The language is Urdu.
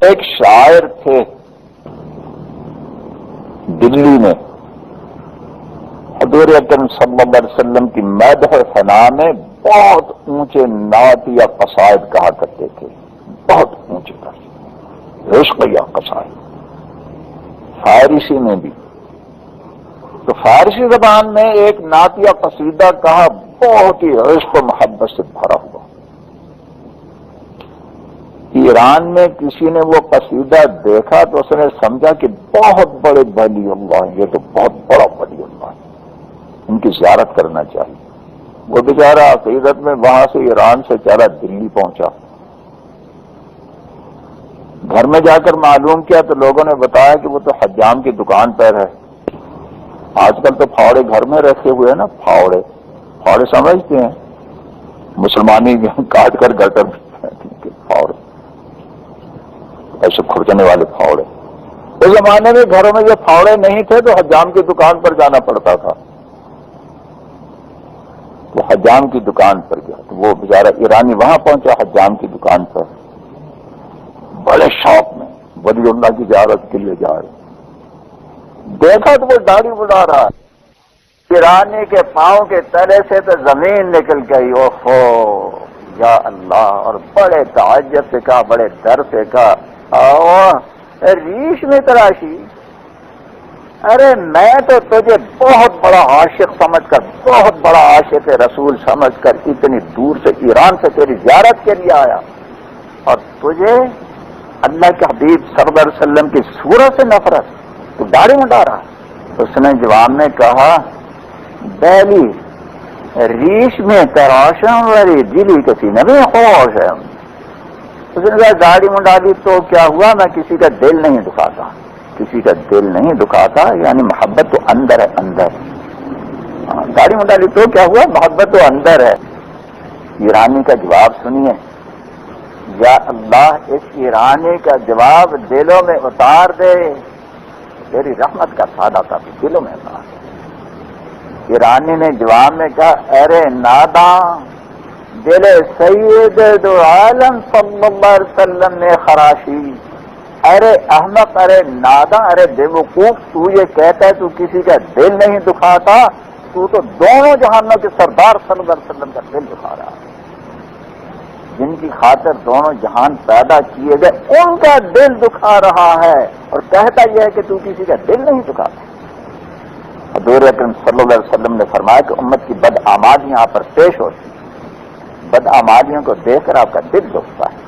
ایک شاعر تھے دلی میں، حضور اکرم صلی اللہ علیہ وسلم کی مدح و ثنا میں بہت اونچے نعت یا قصائد کہا کرتے تھے، بہت اونچے عشق یا قصائد، فارسی میں بھی۔ تو فارسی زبان میں ایک نعت یا قصیدہ کہا بہت ہی عشق و محبت سے بھرا ہوا۔ ایران میں کسی نے وہ قصیدہ دیکھا تو اس نے سمجھا کہ بہت بڑے ولی اللہ، یہ تو بہت بڑا ولی اللہ ہے، ان کی زیارت کرنا چاہیے۔ وہ بیچارہ عقیدت میں وہاں سے ایران سے چلا دلی پہنچا، گھر میں جا کر معلوم کیا تو لوگوں نے بتایا کہ وہ تو حجام کی دکان پر ہے۔ آج کل تو پھاوڑے گھر میں رکھے ہوئے ہیں نا، پھاوڑے سمجھتے ہیں، مسلمانی کاٹ کر گٹر پھاوڑے، ایسے کھرچنے والے پھاوڑے۔ اس زمانے میں گھروں میں جب پھاوڑے نہیں تھے تو حجام کی دکان پر جانا پڑتا تھا، تو حجام کی دکان پر گیا تو وہ بیچارہ ایرانی وہاں پہنچا حجام کی دکان پر، بڑے شوق میں ولی اللہ کی زیارت کے لیے جا رہے، دیکھا تو وہ داڑھی بڑھا رہا ہے، ایرانی کے پاؤں کے تلے سے تو زمین نکل گئی، اوہو یا اللہ، اور بڑے تعجب سے کہا، بڑے ڈر سے کہا، ریش میں تراشی، ارے میں تو تجھے بہت بڑا عاشق سمجھ کر، بہت بڑا عاشق رسول سمجھ کر اتنی دور سے ایران سے تیری زیارت کے لیے آیا، اور تجھے اللہ کے حبیب صلی اللہ علیہ وسلم کی صورت سے نفرت، تو داڑھی منڈا رہا۔ اس نے جواب میں کہا، بیلی ریش میں تراشم وری دلی کسی نبی خوش ہے۔ اس نے کہا داڑھی منڈا دی تو کیا ہوا، میں کسی کا دل نہیں دکھاتا، کسی کا دل نہیں دکھاتا، یعنی محبت تو اندر ہے، اندر داڑھی منڈا دی تو کیا ہوا، محبت تو اندر ہے۔ ایرانی کا جواب سنیے، یا اللہ اس ایرانی کا جواب دلوں میں اتار دے، تیری رحمت کا سادہ تھا دلوں میں اتار دے۔ ایرانی نے جواب میں کہا، ارے ناداں، دل سید دو عالم صلی اللہ علیہ وسلم نے خراشی، ارے احمق، ارے ناداں، ارے بے وقوف، تو یہ کہتا ہے تو کسی کا دل نہیں دکھاتا، تو دونوں جہانوں کے سردار صلی اللہ علیہ وسلم کا دل دکھا رہا ہے، جن کی خاطر دونوں جہان پیدا کیے گئے ان کا دل دکھا رہا ہے، اور کہتا یہ ہے کہ تو کسی کا دل نہیں دکھاتا۔ حضور اکرم صلی اللہ علیہ وسلم نے فرمایا کہ امت کی بدعمالیاں یہاں پر پیش ہوتی، بدعمالیوں کو دیکھ کر آپ کا دل دکھتا ہے۔